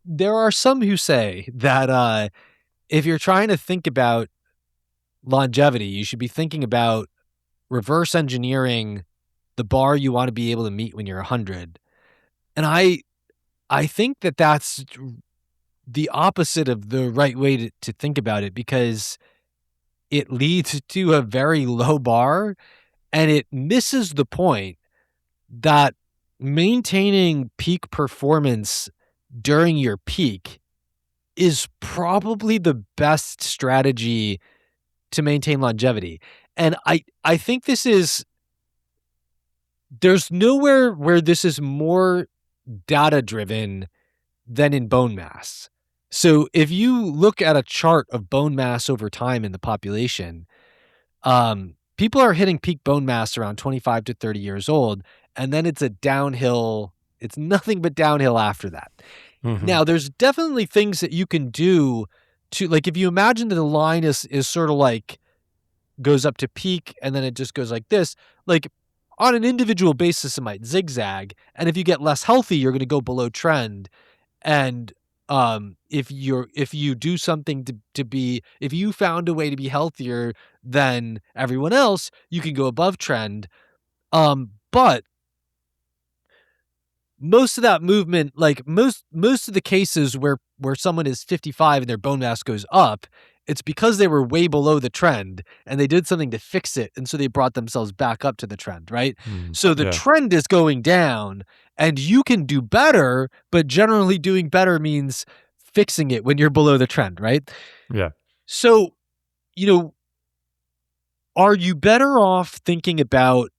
there are some who say that if you're trying to think about longevity, you should be thinking about reverse engineering the bar you want to be able to meet when you're 100. And I think that that's the opposite of the right way to think about it, because it leads to a very low bar and it misses the point that maintaining peak performance during your peak is probably the best strategy to maintain longevity. And I think there's nowhere where this is more data driven than in bone mass. So if you look at a chart of bone mass over time in the population, people are hitting peak bone mass around 25 to 30 years old, and then it's it's nothing but downhill after that. Mm-hmm. Now, there's definitely things that you can do to, like, if you imagine that the line is sort of like goes up to peak and then it just goes like this, like on an individual basis, it might zigzag. And if you get less healthy, you're going to go below trend. And if you do something if you found a way to be healthier than everyone else, you can go above trend. But most of that movement, like most of the cases where someone is 55 and their bone mass goes up, it's because they were way below the trend and they did something to fix it. And so they brought themselves back up to the trend, right? So the trend is going down and you can do better, but generally doing better means fixing it when you're below the trend, right? Yeah. So, are you better off thinking about,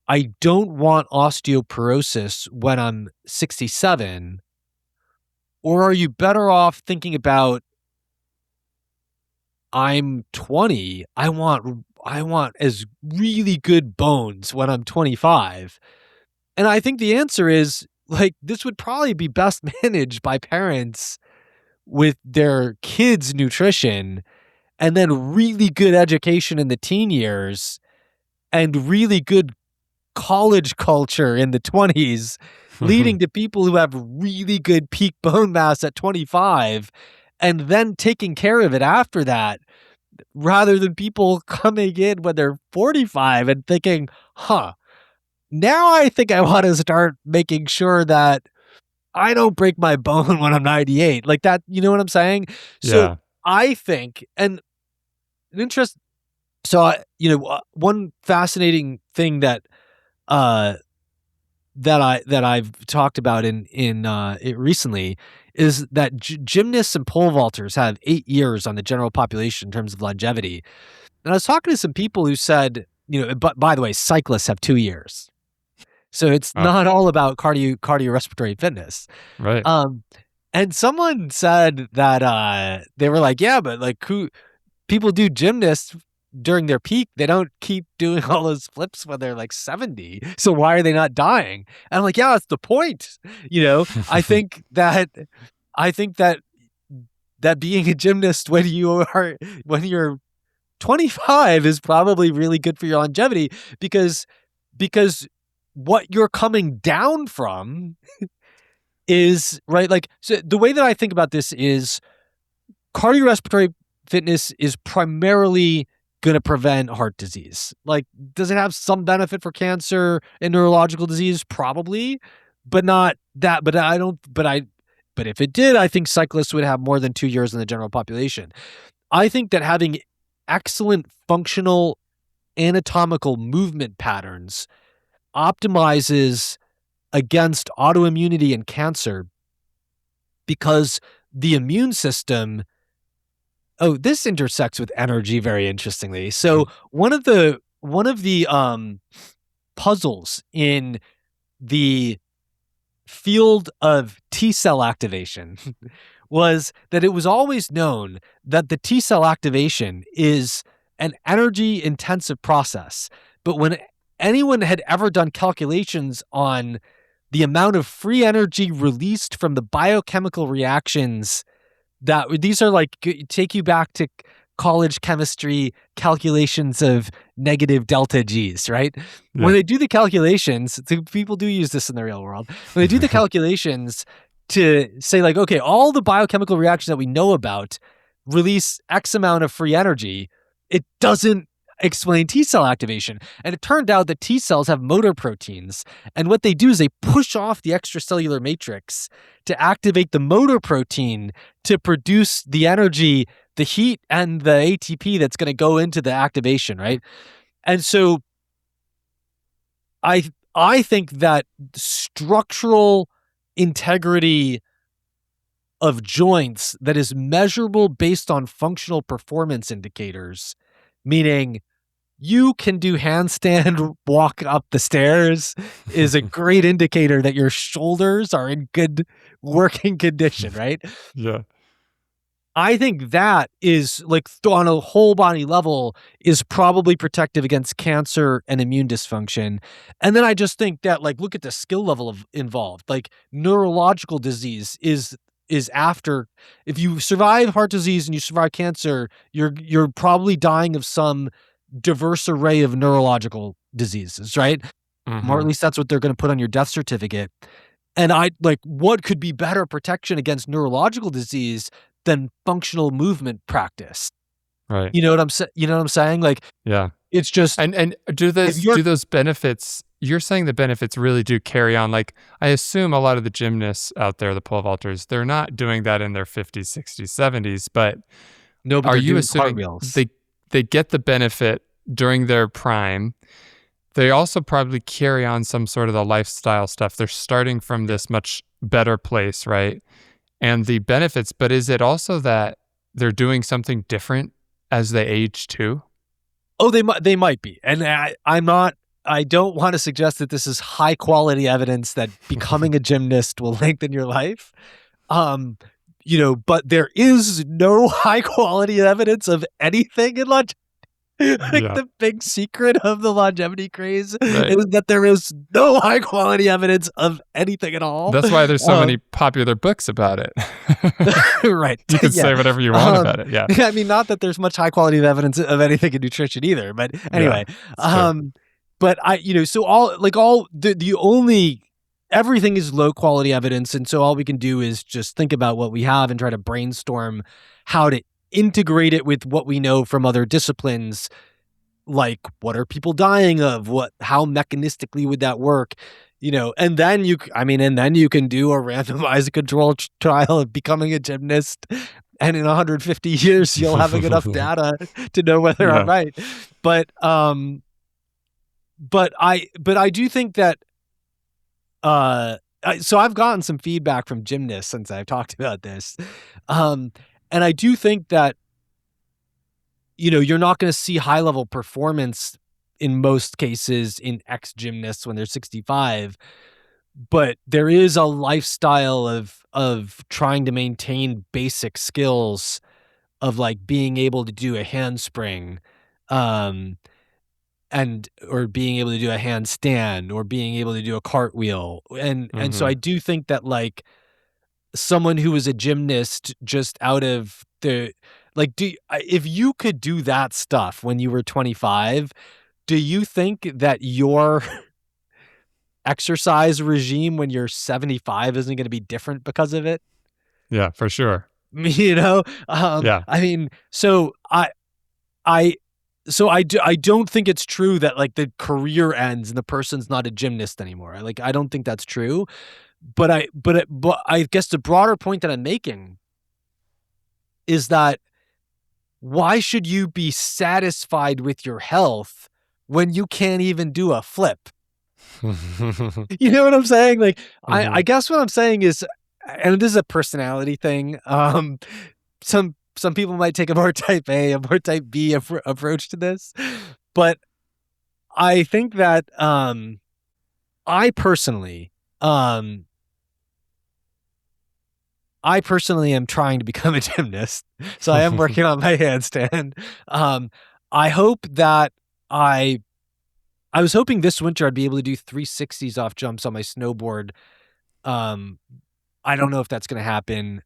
I don't want osteoporosis when I'm 67, or are you better off thinking about, I'm 20, I want as really good bones when I'm 25? And I think the answer is, like, this would probably be best managed by parents with their kids' nutrition, and then really good education in the teen years, and really good college culture in the 20s, leading to people who have really good peak bone mass at 25, and then taking care of it after that, rather than people coming in when they're 45 and thinking, now I think I want to start making sure that I don't break my bone when I'm 98. Like that, you know what I'm saying? So I think, and an interest, so one fascinating thing that I've talked about in it recently is that gymnasts and pole vaulters have 8 years on the general population in terms of longevity. And I was talking to some people who said, but by the way, cyclists have 2 years. So it's not all about cardiorespiratory fitness. Right. And someone said that they were like, yeah, but like people do gymnasts during their peak, they don't keep doing all those flips when they're like 70. So why are they not dying? And I'm like, yeah, that's the point. I think that being a gymnast when you're 25 is probably really good for your longevity, because what you're coming down from is, right, like, so the way that I think about this is cardiorespiratory fitness is primarily going to prevent heart disease. Like, does it have some benefit for cancer and neurological disease? Probably, but not that. But if it did, I think cyclists would have more than 2 years in the general population. I think that having excellent functional anatomical movement patterns optimizes against autoimmunity and cancer, because the immune system, this intersects with energy very interestingly. So one of the puzzles in the field of T cell activation was that it was always known that the T cell activation is an energy intensive process. But when anyone had ever done calculations on the amount of free energy released from the biochemical reactions, that these are like, take you back to college chemistry calculations of negative delta G's, right? Yeah. When they do the calculations, people do use this in the real world. When they do the calculations, to say like, okay, all the biochemical reactions that we know about release X amount of free energy. It doesn't explain T cell activation. And it turned out that T cells have motor proteins. And what they do is they push off the extracellular matrix to activate the motor protein to produce the energy, the heat, and the ATP that's going to go into the activation, right? And so I think that structural integrity of joints that is measurable based on functional performance indicators, meaning you can do handstand walk up the stairs, is a great indicator that your shoulders are in good working condition, right? Yeah. I think that is like on a whole body level is probably protective against cancer and immune dysfunction. And then I just think that like look at the skill level of involved. Like neurological disease is after if you survive heart disease and you survive cancer, you're probably dying of some diverse array of neurological diseases, right? Or at least that's what they're going to put on your death certificate. And I like what could be better protection against neurological disease than functional movement practice. Right. You know what I'm saying? You know what I'm saying? Like, Yeah. it's just And do those benefits, you're saying the benefits really do carry on? Like, I assume a lot of the gymnasts out there, the pole vaulters, they're not doing that in their 50s, 60s, 70s, but no, but are they're you doing assuming cartwheels. they get the benefit during their prime? They also probably carry on some sort of the lifestyle stuff. They're starting from this much better place, right? And the benefits, but is it also that they're doing something different as they age too? Oh, they might be, and I'm not. I don't want to suggest that this is high quality evidence that becoming a gymnast will lengthen your life. Um, but there is no high quality evidence of anything in longevity. Like Yeah. the big secret of the longevity craze Right. is that there is no high quality evidence of anything at all. That's why there's so many popular books about it. Right. You can Yeah. say whatever you want about it. Yeah. I mean, not that there's much high quality of evidence of anything in nutrition either, but Yeah. anyway. It's true. But so all the only everything is low quality evidence, and so all we can do is just think about what we have and try to brainstorm how to integrate it with what we know from other disciplines. Like, what are people dying of? How mechanistically would that work? And then and then you can do a randomized control trial of becoming a gymnast. And in 150 years, you'll have enough data to know whether I'm Yeah. right. But I do think that, so I've gotten some feedback from gymnasts since I've talked about this. And I do think that, you're not going to see high level performance in most cases in ex gymnasts when they're 65, but there is a lifestyle of trying to maintain basic skills of like being able to do a handspring, um, or being able to do a handstand or being able to do a cartwheel. And so I do think that like someone who was a gymnast just out of the like if you could do that stuff when you were 25, do you think that your exercise regime when you're 75 isn't going to be different because of it? Yeah, for sure. You know? Yeah. I mean, I I don't think it's true that like the career ends and the person's not a gymnast anymore. Like I don't think that's true. But I guess the broader point that I'm making is that why should you be satisfied with your health when you can't even do a flip? You know what I'm saying? Like, I guess what I'm saying is, and this is a personality thing. Some people might take a more type A, a more type B approach to this, but I think that I personally, um, I personally am trying to become a gymnast, so I am working on my handstand. Um, I hope that I was hoping this winter I'd be able to do 360s off jumps on my snowboard. Um, I don't know if that's gonna happen.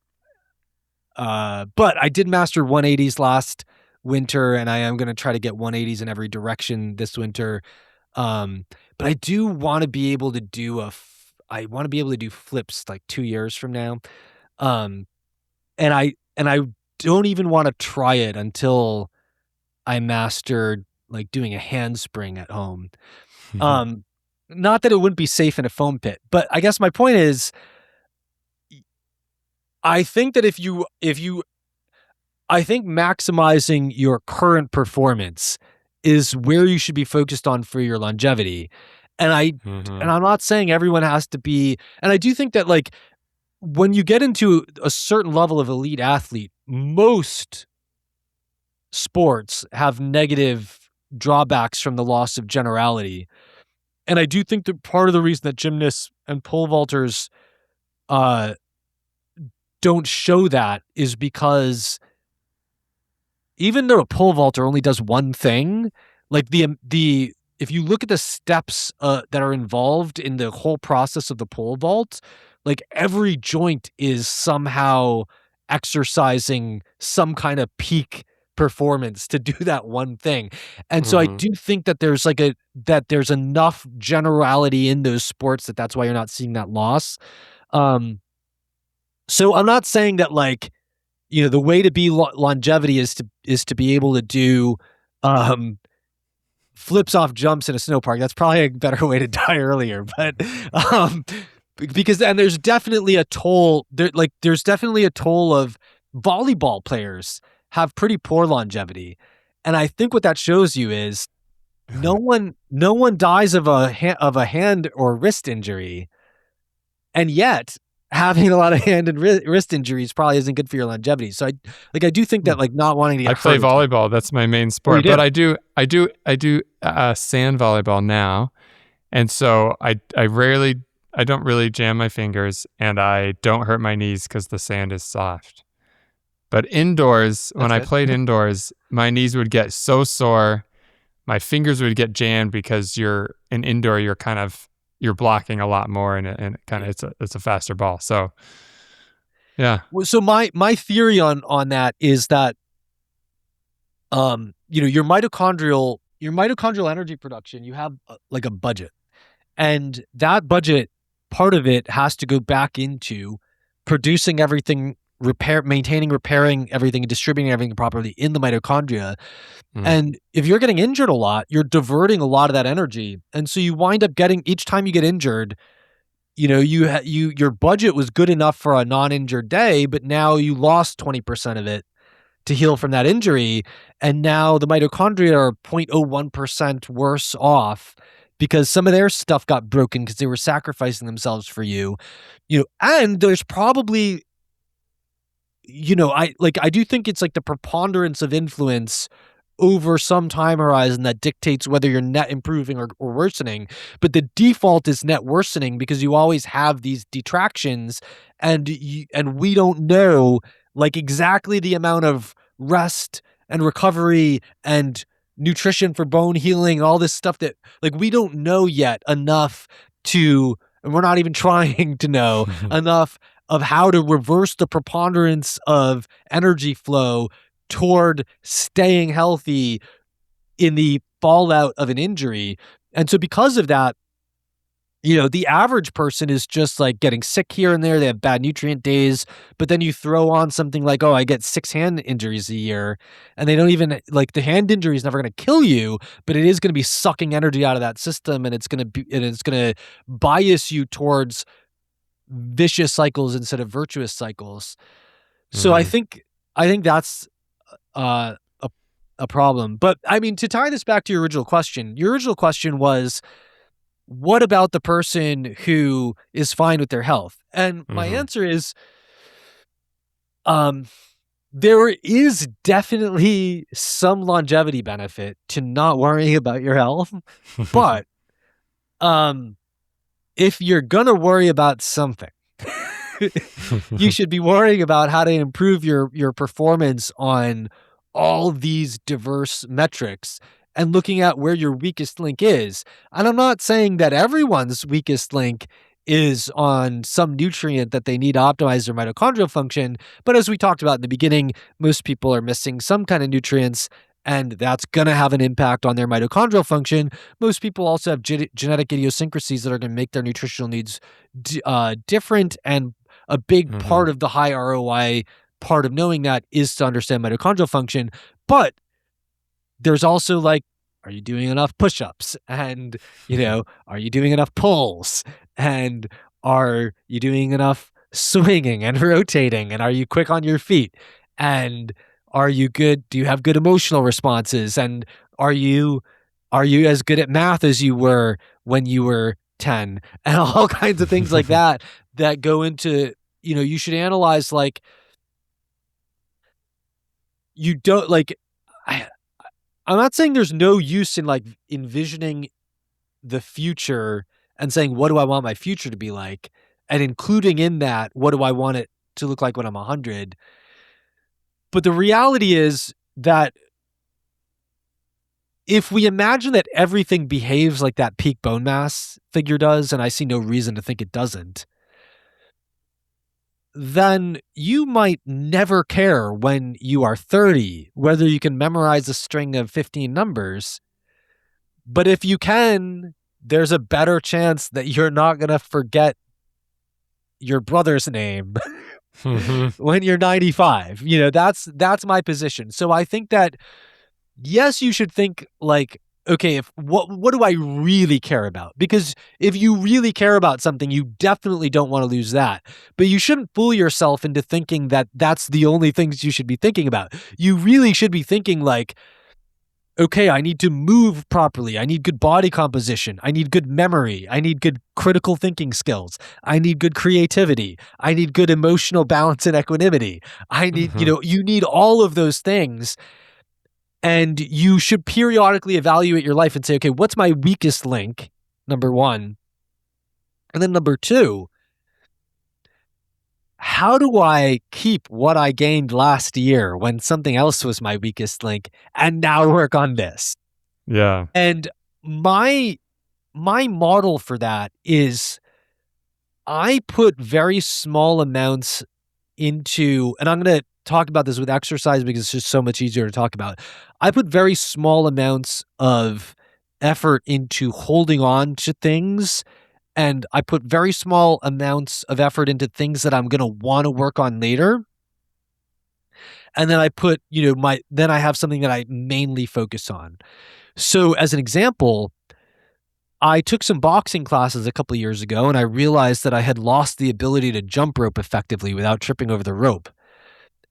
But I did master 180s last winter, and I am gonna try to get 180s in every direction this winter. But I do want to be able to do I want to be able to do flips like 2 years from now. Um, and I don't even want to try it until I mastered like doing a handspring at home. Um, Not that it wouldn't be safe in a foam pit, but I guess my point is I think that if you I think maximizing your current performance is where you should be focused on for your longevity. And I and Mhm. I'm not saying everyone has to be, and I do think that like when you get into a certain level of elite athlete, most sports have negative drawbacks from the loss of generality. And I do think that part of the reason that gymnasts and pole vaulters uh, don't show that is because even though a pole vaulter only does one thing, like the if you look at the steps that are involved in the whole process of the pole vault, like every joint is somehow exercising some kind of peak performance to do that one thing. And so I Mhm. do think that there's enough generality in those sports that that's why you're not seeing that loss. Um, so I'm not saying that like the way to be longevity is to be able to do um, flips off jumps in a snow park. That's probably a better way to die earlier, but um, because and there's definitely a toll. There's definitely a toll of volleyball players have pretty poor longevity, and I think what that shows you is no one dies of a hand or wrist injury, and yet having a lot of hand and wrist injuries probably isn't good for your longevity. So I do think Hmm. that like not wanting to I get play hurt is good. volleyball. That's my main Oh, you sport. But do? I do sand volleyball now, and so I don't really jam my fingers, and I don't hurt my knees because the sand is soft. But indoors, when That's I good. played indoors, my knees would get so sore, my fingers would get jammed because you're an indoor. You're blocking a lot more, and kind of Yeah. it's a faster ball. So yeah. Well, so my theory on that is that your mitochondrial energy production, you have like a budget. And that budget, part of it has to go back into producing everything, maintaining, repairing everything, and distributing everything properly in the mitochondria. Mm. And if you're getting injured a lot, you're diverting a lot of that energy. And so you wind up getting, each time you get injured, your budget was good enough for a non-injured day, but now you lost 20% of it to heal from that injury. And now the mitochondria are 0.01% worse off because some of their stuff got broken because they were sacrificing themselves for you. And there's probably, I do think it's like the preponderance of influence over some time horizon that dictates whether you're net improving or worsening. But the default is net worsening because you always have these detractions, and we don't know like exactly the amount of rest and recovery and nutrition for bone healing and all this stuff that like we don't know yet enough to, and we're not even trying to know enough of how to reverse the preponderance of energy flow toward staying healthy in the fallout of an injury. And so because of that, the average person is just like getting sick here and there. They have bad nutrient days, but then you throw on something like, oh, I get 6 hand injuries a year. And they don't even like the hand injury is never going to kill you, but it is going to be sucking energy out of that system. And it's going to bias you towards vicious cycles instead of virtuous cycles. So I Mhm. think, I think that's uh, a a problem. But I mean, to tie this back to your original question was, what about the person who is fine with their health? And my Mhm. answer is, um, there is definitely some longevity benefit to not worrying about your health, but um, if you're gonna worry about something, you should be worrying about how to improve your performance on all these diverse metrics and looking at where your weakest link is. And I'm not saying that everyone's weakest link is on some nutrient that they need to optimize their mitochondrial function, but as we talked about in the beginning, most people are missing some kind of nutrients. and that's going to have an impact on their mitochondrial function. Most people also have genetic idiosyncrasies that are going to make their nutritional needs different. And a big Mhm. part of the high ROI part of knowing that is to understand mitochondrial function. But there's also like, are you doing enough push-ups? And, are you doing enough pulls? And are you doing enough swinging and rotating? And are you quick on your feet? And are you good? Do you have good emotional responses? And are you are you as good at math as you were when you were 10? And all kinds of things like that that go into, you should analyze like you don't like I, I'm not saying there's no use in like envisioning the future and saying, what do I want my future to be like? And including in that, what do I want it to look like when I'm 100? But the reality is that if we imagine that everything behaves like that peak bone mass figure does, and I see no reason to think it doesn't, then you might never care when you are 30 whether you can memorize a string of 15 numbers. But if you can, there's a better chance that you're not going to forget your brother's name Mhm. when you're 95. That's my position. So I think that yes, you should think like, okay, if what do I really care about? Because if you really care about something, you definitely don't want to lose that. But you shouldn't fool yourself into thinking that that's the only things you should be thinking about. You really should be thinking like, okay, I need to move properly. I need good body composition. I need good memory. I need good critical thinking skills. I need good creativity. I need good emotional balance and equanimity. I need, Mhm. you need all of those things. And you should periodically evaluate your life and say, okay, what's my weakest link? Number one. And then number two, how do I keep what I gained last year when something else was my weakest link and now work on this? Yeah. And my my model for that is I put very small amounts into, and I'm going to talk about this with exercise because it's just so much easier to talk about. I put very small amounts of effort into holding on to things, and I put very small amounts of effort into things that I'm going to want to work on later. And then I put, then I have something that I mainly focus on. So as an example, I took some boxing classes a couple of years ago and I realized that I had lost the ability to jump rope effectively without tripping over the rope.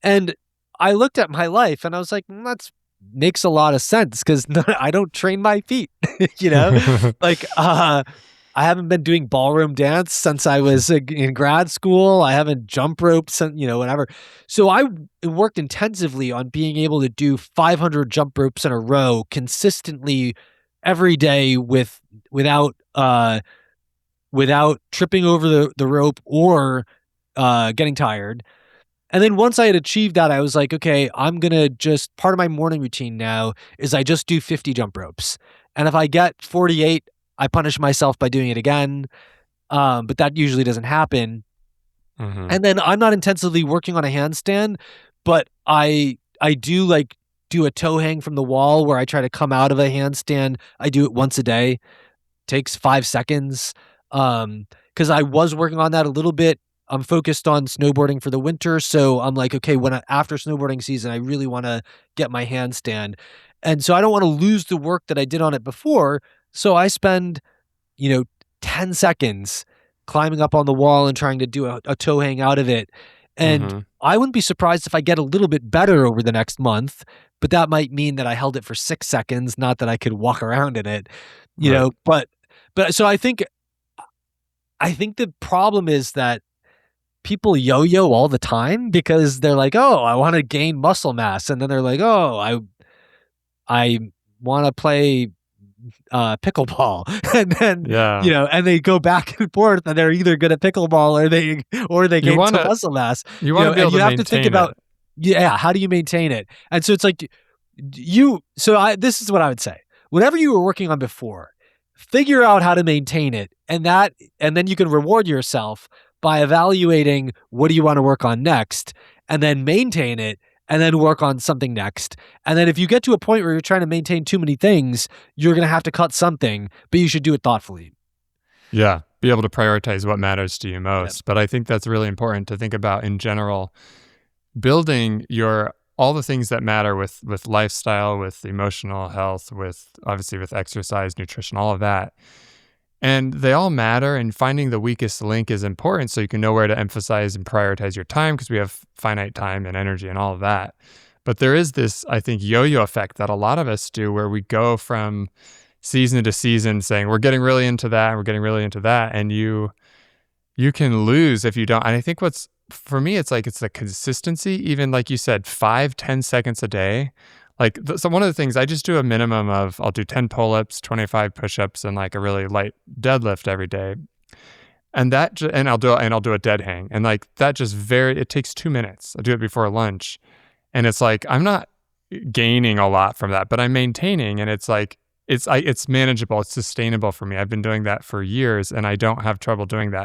And I looked at my life and I was like, that makes a lot of sense because I don't train my feet, you know? Like, I haven't been doing ballroom dance since I was in grad school. I haven't jump roped since, whatever. So I worked intensively on being able to do 500 jump ropes in a row consistently every day without, without tripping over the rope or, getting tired. And then once I had achieved that, I was like, okay, I'm going to just part of my morning routine now is I just do 50 jump ropes. And if I get 48, I punish myself by doing it again. But that usually doesn't happen. Mhm. And then I'm not intensively working on a handstand, but I do like do a toe hang from the wall where I try to come out of a handstand. I do it once a day, takes 5 seconds. Because I was working on that a little bit. I'm focused on snowboarding for the winter, so I'm like, okay, after snowboarding season, I really want to get my handstand, and so I don't want to lose the work that I did on it before. So I spend, you know, 10 seconds climbing up on the wall and trying to do a toe hang out of it, and Mhm. I wouldn't be surprised if I get a little bit better over the next month. But that might mean that I held it for 6 seconds, not that I could walk around in it, Right. But so I think the problem is that people yo-yo all the time because they're like, "Oh, I wanna gain muscle mass," and then they're like, "Oh, I wanna play, pickleball," and then, Yeah. and they go back and forth, and they're either good at pickleball or they You gain some wanna muscle mass, you wanna be and able you to have to think maintain about, it. yeah, how do you maintain it? And so it's like, this is what I would say. Whatever you were working on before, figure out how to maintain it, and then you can reward yourself by evaluating what do you want to work on next, and then maintain it, and then work on something next. And then if you get to a point where you're trying to maintain too many things, you're going to have to cut something, but you should do it thoughtfully. Yeah, be able to prioritize what matters to you most. Yep. But I think that's really important to think about in general, building all the things that matter with lifestyle, with emotional health, with obviously with exercise, nutrition, all of that. And they all matter, and finding the weakest link is important so you can know where to emphasize and prioritize your time, because we have finite time and energy and all of that. But there is this, I think, yo-yo effect that a lot of us do, where we go from season to season saying we're getting really into that and we're getting really into that, and you can lose if you don't. And I think for me, it's like it's the consistency, even like you said, 5-10 seconds a day. Like, so one of the things, I just do a minimum of, I'll do 10 pull-ups, 25 push-ups, and like a really light deadlift every day. And I'll do a dead hang. And like that it takes 2 minutes. I do it before lunch. And it's like, I'm not gaining a lot from that, but I'm maintaining, and it's like, it's manageable. It's sustainable for me. I've been doing that for years, and I don't have trouble doing that.